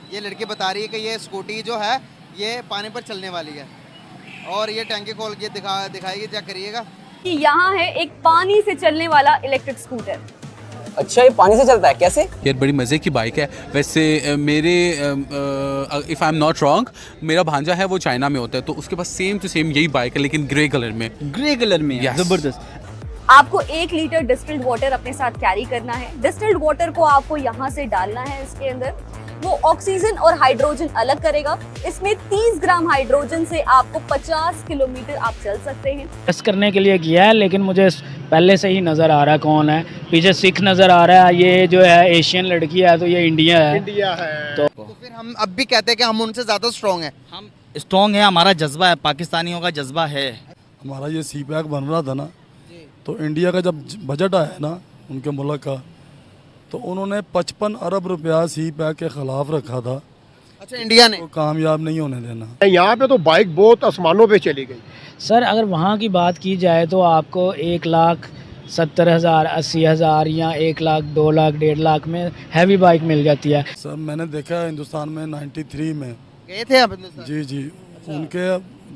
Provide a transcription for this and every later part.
ये लड़की बता रही है कि ये स्कूटी जो है ये पानी पर चलने वाली है और ये टंकी खोल के दिखाएगी, चेक करिएगा कि यहाँ है एक पानी से चलने वाला इलेक्ट्रिक स्कूटर। अच्छा, ये पानी से चलता है कैसे? यार बड़ी मज़े की बाइक है वैसे। मेरे if I am not wrong, मेरा भांजा है वो चाइना में होता है, तो उसके पास सेम टू सेम यही बाइक है लेकिन ग्रे कलर में। ग्रे कलर में Yes. जबरदस्त। आपको 1 लीटर डिस्टिल्ड वाटर अपने साथ कैरी करना है। डिस्टिल्ड वाटर को आपको यहाँ से डालना है इसके अंदर, वो ऑक्सीजन और हाइड्रोजन अलग करेगा। इसमें 30 ग्राम हाइड्रोजन से आपको 50 किलोमीटर आप चल सकते हैं। टेस्ट करने के लिए किया है, लेकिन मुझे पहले से ही नज़र आ रहा है कौन है। पीछे सिख नज़र आ रहा है, ये जो है एशियन लड़की है तो ये इंडिया है। तो फिर हम अब भी कहते हैं कि हम उनसे ज़्यादा स्ट्रॉन्ग हैं। हम स्ट्रॉन्ग है, हमारा जज्बा है, पाकिस्तानियों का जज्बा है। हमारा ये सी पैक बन रहा था ना, तो इंडिया का जब बजट आया ना उनके मुल्क का, तो उन्होंने 55 अरब रुपया सी पैक के खिलाफ रखा था। अच्छा, इंडिया ने तो कामयाब नहीं होने देना। यहाँ पे तो बाइक बहुत आसमानों पे चली गई। सर अगर वहाँ की बात की जाए तो आपको 1,70,000, 80,000 या 1 लाख, 2 लाख, 1.5 लाख में हैवी बाइक मिल जाती है। सर मैंने देखा है हिंदुस्तान में 93 में गए थे आप हिंदुस्तान? जी जी, उनके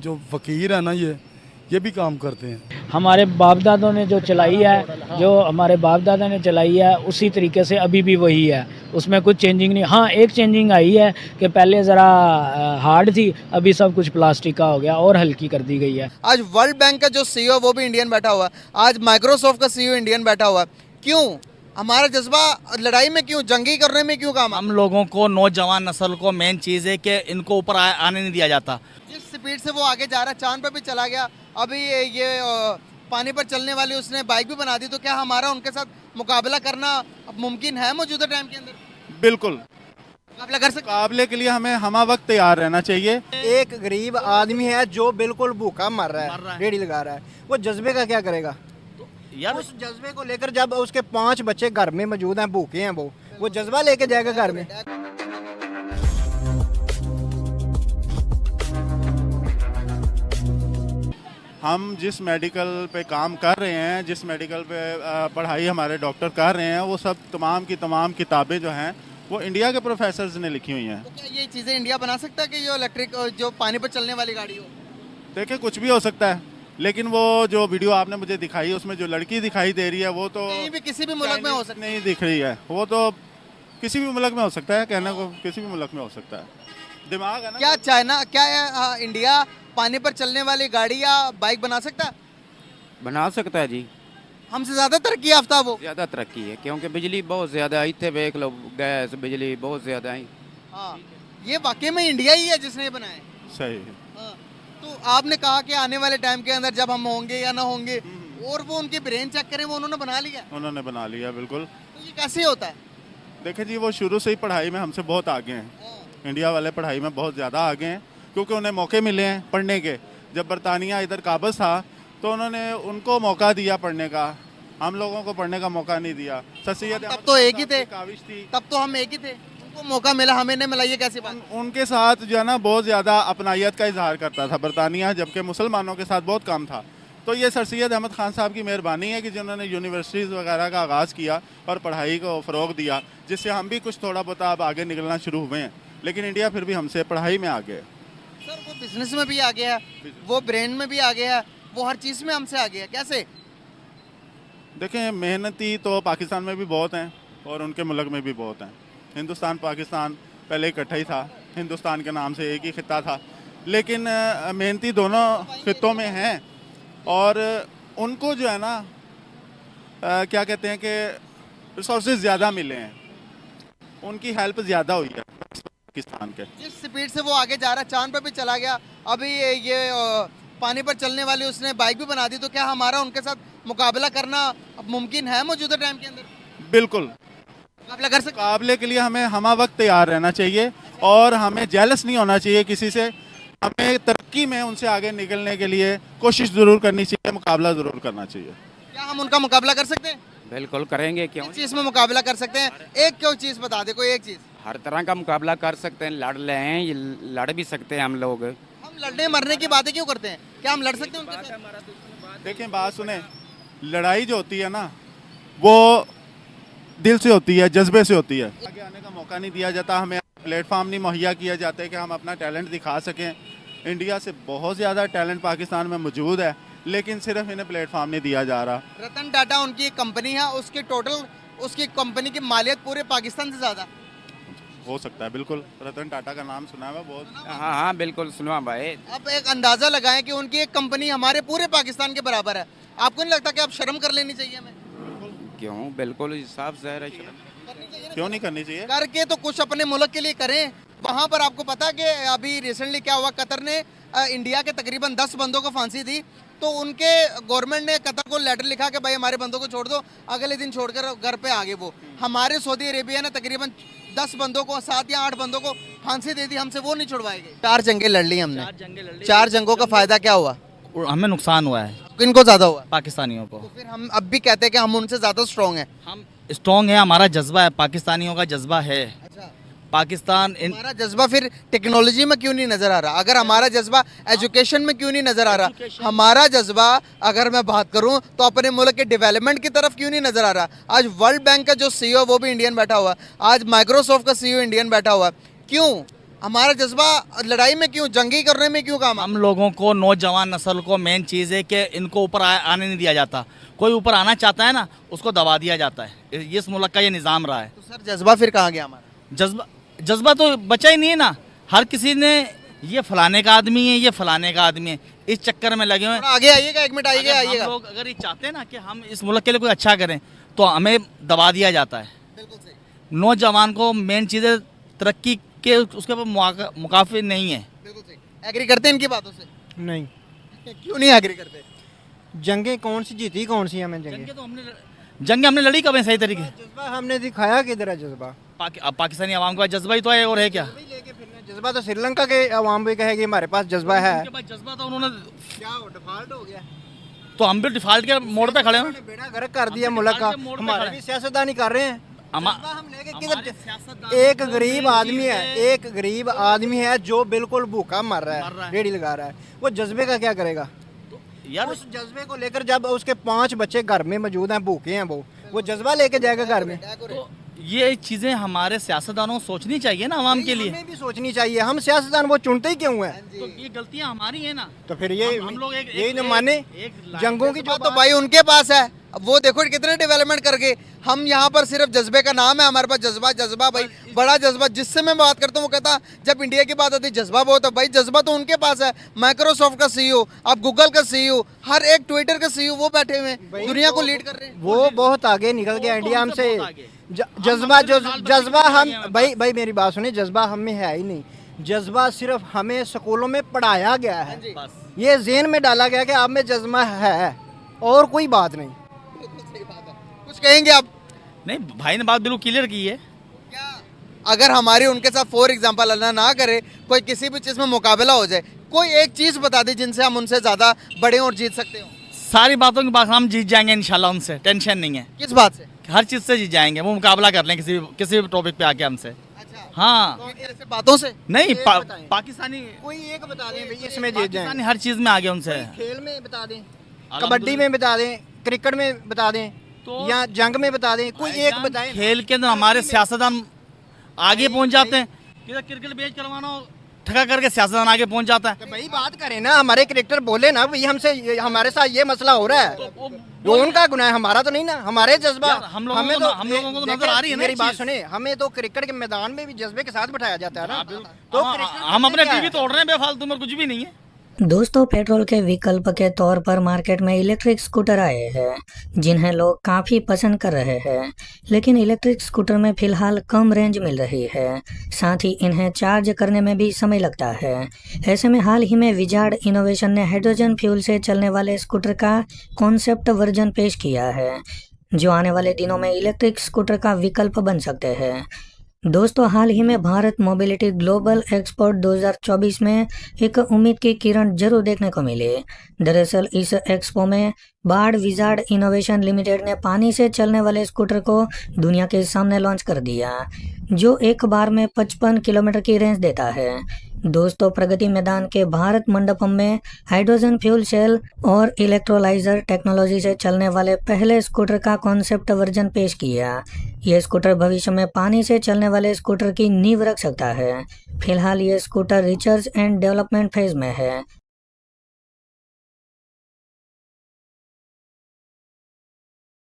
जो फ़कीर है ना ये भी काम करते हैं। हमारे बाप दादों ने जो चलाई है, जो हमारे बाप दादा ने चलाई है उसी तरीके से अभी भी वही है, उसमें कुछ चेंजिंग नहीं। हाँ, एक चेंजिंग आई है कि पहले ज़रा हार्ड थी, अभी सब कुछ प्लास्टिक का हो गया और हल्की कर दी गई है। आज वर्ल्ड बैंक का जो सीईओ वो भी इंडियन बैठा हुआ है, आज माइक्रोसॉफ्ट का सीईओ इंडियन बैठा हुआ है। क्यों? हमारा जज्बा लड़ाई में क्यों, जंगी करने में क्यों काम? हम लोगों को, नौजवान नस्ल को मेन चीज़ है कि इनको ऊपर आने नहीं दिया जाता। जिस स्पीड से वो आगे जा रहा है, चांद पे भी चला गया, अभी ये पानी पर चलने वाली उसने बाइक भी बना दी, तो क्या हमारा उनके साथ मुकाबला करना अब मुमकिन है मौजूदा टाइम के अंदर? बिल्कुल, मुकाबला कर सकते? मुकाबले के लिए हमें हमा वक्त तैयार रहना चाहिए। एक गरीब आदमी है जो बिल्कुल भूखा मर रहा है, रेडी लगा रहा है, वो जज्बे का क्या करेगा? यार उस जज्बे को लेकर जब उसके 5 बच्चे घर में मौजूद हैं, भूखे हैं, वो जज्बा लेके जाएगा घर में। हम जिस मेडिकल पे काम कर रहे हैं, जिस मेडिकल पे पढ़ाई हमारे डॉक्टर कर रहे हैं, वो सब तमाम की तमाम किताबें जो हैं वो इंडिया के प्रोफेसर्स ने लिखी हुई हैं। तो क्या ये चीज़ें इंडिया बना सकता है कि ये इलेक्ट्रिक जो पानी पर चलने वाली गाड़ी हो? देखिए, कुछ भी हो सकता है, लेकिन वो जो वीडियो आपने मुझे दिखाई उसमें जो लड़की दिखाई दे रही है वो तो कहीं भी किसी भी मुल्क में हो सकता नहीं दिख रही है। वो तो किसी भी मुल्क में हो सकता है, कहने को किसी भी मुल्क में हो सकता है, दिमाग है ना। क्या चाइना, क्या इंडिया पानी पर चलने वाली गाड़ी या बाइक बना सकता है? बना सकता है जी। हमसे ज़्यादा तरक्की याफ्ता वो। ज़्यादा तरक्की है क्योंकि बिजली बहुत ज़्यादा आई थे, देख लो, गैस बिजली बहुत ज़्यादा आई। हाँ, ये वाकई में इंडिया ही है जिसने ये बनाए। सही है। हाँ, तो आपने कहा कि आने वाले टाइम के अंदर जब हम होंगे या ना होंगे, और वो उनकी ब्रेन चेक करें, वो उन्होंने बना लिया। उन्होंने बना लिया, बिल्कुल। तो ये कैसे होता है? देखिए जी, वो शुरू से ही पढ़ाई में हमसे बहुत आगे हैं। इंडिया वाले पढ़ाई में बहुत ज़्यादा आगे हैं क्योंकि उन्हें मौके मिले हैं पढ़ने के। जब बरतानिया इधर काबज़ था तो उन्होंने उनको मौका दिया पढ़ने का, हम लोगों को पढ़ने का मौका नहीं दिया। तब तो एक ही थे, काविश थी, तब तो हम एक ही थे, उनको मौका मिला, हमें नहीं मिला, ये कैसी बात? उनके साथ जो है ना बहुत ज़्यादा अपनायत का इजहार करता था बरतानिया, जबकि मुसलमानों के साथ बहुत कम था। तो ये सर सैयद अहमद ख़ान साहब की मेहरबानी है कि जिन्होंने यूनिवर्सिटीज़ वगैरह का आगाज़ किया और पढ़ाई को फ़रोग दिया, जिससे हम भी कुछ थोड़ा बहुत अब आगे निकलना शुरू हुए हैं। लेकिन इंडिया फिर भी हमसे पढ़ाई में आगे है। सर, वो बिजनेस में भी आगे है, वो ब्रांड में भी आगे है, वो हर चीज़ में हमसे आगे है, कैसे? देखें, मेहनती तो पाकिस्तान में भी बहुत हैं और उनके मुल्क में भी बहुत हैं। हिंदुस्तान पाकिस्तान पहले इकट्ठा ही था, हिंदुस्तान के नाम से एक ही खिता था, लेकिन मेहनती दोनों खितों में हैं और उनको जो है ना क्या कहते हैं कि रिसोर्सेज ज़्यादा मिले हैं, उनकी हेल्प ज़्यादा हुई है पाकिस्तान के। जिस स्पीड से वो आगे जा रहा है, चांद पे भी चला गया, अभी ये पानी पर चलने वाली उसने बाइक भी बना दी, तो क्या हमारा उनके साथ मुकाबला करना अब मुमकिन है मौजूदा टाइम के अंदर? बिल्कुल, मुकाबला कर सकते। मुकाबले के लिए हमें हमा वक्त तैयार रहना चाहिए और हमें जेलस नहीं होना चाहिए किसी से। हमें तरक्की में उनसे आगे निकलने के लिए कोशिश ज़रूर करनी चाहिए, मुकाबला ज़रूर करना चाहिए। क्या हम उनका मुकाबला कर सकते हैं? बिल्कुल करेंगे, क्यों? किस चीज़ में मुकाबला कर सकते हैं? एक क्यों चीज़ बता दे, कोई एक चीज़। हर तरह का मुकाबला कर सकते हैं, लड़ रहे हैं, ये लड़ भी सकते हैं हम लोग। हम लड़ने मरने की बातें क्यों करते हैं? क्या हम लड़ सकते हैं उनके साथ? देखें, बात सुने, लड़ाई जो होती है ना वो दिल से होती है, जज्बे से होती है। आगे आने का मौका नहीं दिया जाता, हमें प्लेटफॉर्म नहीं मुहैया किया जाता है कि हम अपना टैलेंट दिखा सकें। इंडिया से बहुत ज़्यादा टैलेंट पाकिस्तान में मौजूद है, लेकिन सिर्फ इन्हें प्लेटफॉर्म नहीं दिया जा रहा। रतन टाटा उनकी एक कंपनी है, उसकी कंपनी की मालियत पूरे पाकिस्तान से ज़्यादा हो सकता है, बिल्कुल। रतन टाटा का नाम सुना है बहुत। हाँ हाँ बिल्कुल सुना भाई। अब एक अंदाज़ा लगाएं कि उनकी एक कंपनी हमारे पूरे पाकिस्तान के बराबर है। आपको नहीं लगता कि आप शर्म कर लेनी चाहिए हमें? क्यों, बिल्कुल साफ ज़ाहिर है। क्यों नहीं करनी चाहिए? करके तो कुछ अपने मुल्क के लिए करें। वहाँ पर आपको पता है कि अभी रिसेंटली क्या हुआ, कतर ने इंडिया के तकरीबन 10 बंदों को फांसी दी, तो उनके गवर्नमेंट ने कतर को लेटर लिखा कि भाई हमारे बंदों को छोड़ दो, अगले दिन छोड़कर घर पे आगे। वो हमारे सऊदी अरेबिया ने तकरीबन 10 बंदों को, 7 या 8 बंदों को फांसी दे दी, हमसे वो नहीं छुड़वाएंगे। 4 जंगें लड़ ली हमने। 4 जंगों का फायदा क्या हुआ? हमें नुकसान हुआ है, किनको ज्यादा हुआ? पाकिस्तानियों को। तो फिर हम अब भी कहते हैं कि हम उनसे ज्यादा स्ट्रॉन्ग हैं। हम स्ट्रॉन्ग है, हमारा जज्बा है, पाकिस्तानियों का जज्बा है। अच्छा, पाकिस्तान हमारा जज्बा फिर टेक्नोलॉजी में क्यों नहीं नजर आ रहा? अगर हमारा जज्बा एजुकेशन में क्यों नहीं नजर आ रहा? हमारा जज्बा अगर मैं बात करूं तो अपने मुल्क के डेवलपमेंट की तरफ क्यों नहीं नजर आ रहा? आज वर्ल्ड बैंक का जो सीईओ वो भी इंडियन बैठा हुआ, आज माइक्रोसॉफ्ट का सीईओ इंडियन बैठा हुआ। क्यों? हमारा जज्बा लड़ाई में क्यों, जंगी करने में क्यों काम? हम लोगों को, नौजवान नस्ल को मेन चीज़ है कि इनको ऊपर आने नहीं दिया जाता। कोई ऊपर आना चाहता है ना, उसको दबा दिया जाता है। इस मुल्क का ये निज़ाम रहा है। तो सर जज्बा फिर कहाँ गया हमारा? जज्बा तो बचा ही नहीं है ना। हर किसी ने ये फलाने का आदमी है, ये फलाने का आदमी है, इस चक्कर में लगे हुए हैं। आगे आइएगा, 1 मिनट आइएगा। हम लोग अगर ये चाहते हैं ना कि हम इस मुल्क के लिए कोई अच्छा करें, तो हमें दबा दिया जाता है। बिल्कुल सही। नौजवान को मेन चीज़ें तरक्की के उसके ऊपर मुकाफी नहीं है। बिल्कुल सही। एग्री करते हैं इनकी बातों से? नहीं। क्यों नहीं एग्री करते? जंगें कौन सी जीती, कौन सी हमें जंगें? जंग हमने लड़ी कब है सही तरीके? जज्बा हमने दिखाया किधर है जज्बा? पाकिस्तानी आवाम के पास जज्बा ही तो है, और है क्या? जज्बा तो श्रीलंका के अवाम भी कहेगी हमारे पास जज्बा है। उनके पास जज्बा तो उन्होंने, क्या डिफॉल्ट हो गया? तो हम भी डिफॉल्ट के मोड़ पे खड़े हैं। बेड़ा गर्क कर दिया मुल्क का। हमारे भी सियासतदानी कर रहे हैं। हम लेके किधर? एक गरीब आदमी है, एक गरीब आदमी है जो बिल्कुल भूखा मर रहा है, रेडी लगा रहा है। वो जज्बे का क्या करेगा यार? उस जज्बे को लेकर जब उसके 5 बच्चे घर में मौजूद हैं, भूखे हैं, वो जज्बा लेके जाएगा घर में। तो ये चीजें हमारे सियासतदानों को सोचनी चाहिए ना, आवाम के लिए। हमें भी सोचनी चाहिए। हम सियासतदान वो चुनते ही क्यों हैं? तो ये गलतियां हमारी है ना। तो फिर ये हम लोग यही न माने। जंगों की जो तो भाई उनके पास है, अब वो देखो कितने डेवलपमेंट करके। हम यहाँ पर सिर्फ जज्बे का नाम है, हमारे पास जज्बा भाई बड़ा जज्बा। जिससे मैं बात करता हूँ वो कहता जब इंडिया की बात आती जज्बा बहुत है। भाई जज्बा तो उनके पास है। माइक्रोसॉफ्ट का सीईओ, अब गूगल का सीईओ, हर एक ट्विटर का सीईओ वो बैठे हुए हैं, दुनिया को लीड कर रहे हैं। वो बहुत आगे निकल गया इंडिया हमसे। जज्बा हम भाई मेरी बात सुनिए, जज्बा हम में है ही नहीं। जज्बा सिर्फ हमें स्कूलों में पढ़ाया गया है, ये ज़हन में डाला गया कि आप में जज्बा है, और कोई बात नहीं। कुछ कहेंगे आप? नहीं, भाई ने बात बिल्कुल क्लियर की है। अगर हमारे उनके साथ फॉर एग्जांपल अल्लाह ना करे कोई किसी भी चीज़ में मुकाबला हो जाए, कोई एक चीज़ बता दे जिनसे हम उनसे ज़्यादा बड़े और जीत सकते हो। सारी बातों की बात हम जीत जाएंगे इंशाल्लाह, उनसे टेंशन नहीं है। किस बात से? हर चीज़ से जीत जाएंगे। वो मुकाबला कर लें किसी भी टॉपिक पे आके हमसे। अच्छा, हाँ, तो ऐसे बातों से नहीं पाकिस्तानी कोई एक बता दें भाई इसमें जीत जाएं। पाकिस्तानी हर चीज़ में आगे उनसे। खेल में बता दें, कबड्डी में बता दें, क्रिकेट में बता दें, या जंग में बता दें, कोई एक बताएं। खेल के अंदर हमारे सियासतदान आगे पहुंच जाते हैं। क्रिकेट मैच करवाना हो, ठगा करके सियासतदान आगे पहुंच जाता है। तो भाई बात करें ना, हमारे क्रिकेटर बोले ना भाई हमसे हमारे साथ ये मसला हो रहा है, तो उनका गुनाह है, हमारा तो नहीं ना। हमारे जज्बा हम लोगों को तो नजर आ रही है ना। मेरी बात सुने, हमें तो क्रिकेट के मैदान में भी जज्बे के साथ बिठाया जाता है ना। तो हम अपने टीवी तोड़ रहे हैं बेफालतू में, कुछ भी नहीं है। दोस्तों, पेट्रोल के विकल्प के तौर पर मार्केट में इलेक्ट्रिक स्कूटर आए हैं जिन्हें लोग काफ़ी पसंद कर रहे हैं, लेकिन इलेक्ट्रिक स्कूटर में फ़िलहाल कम रेंज मिल रही है, साथ ही इन्हें चार्ज करने में भी समय लगता है। ऐसे में हाल ही में विजार्ड इनोवेशन ने हाइड्रोजन फ्यूल से चलने वाले स्कूटर का कॉन्सेप्ट वर्जन पेश किया है, जो आने वाले दिनों में इलेक्ट्रिक स्कूटर का विकल्प बन सकते हैं। दोस्तों, हाल ही में भारत मोबिलिटी ग्लोबल एक्सपोर्ट 2024 में एक उम्मीद की किरण जरूर देखने को मिली। दरअसल इस एक्सपो में बार्ड विजार्ड इनोवेशन लिमिटेड ने पानी से चलने वाले स्कूटर को दुनिया के सामने लॉन्च कर दिया, जो एक बार में 55 किलोमीटर की रेंज देता है। दोस्तों प्रगति मैदान के भारत मंडपम में हाइड्रोजन फ्यूल सेल और इलेक्ट्रोलाइजर टेक्नोलॉजी से चलने वाले पहले स्कूटर का कॉन्सेप्ट वर्जन पेश किया। ये स्कूटर भविष्य में पानी से चलने वाले स्कूटर की नींव रख सकता है। फिलहाल ये scooter research and development phase में है।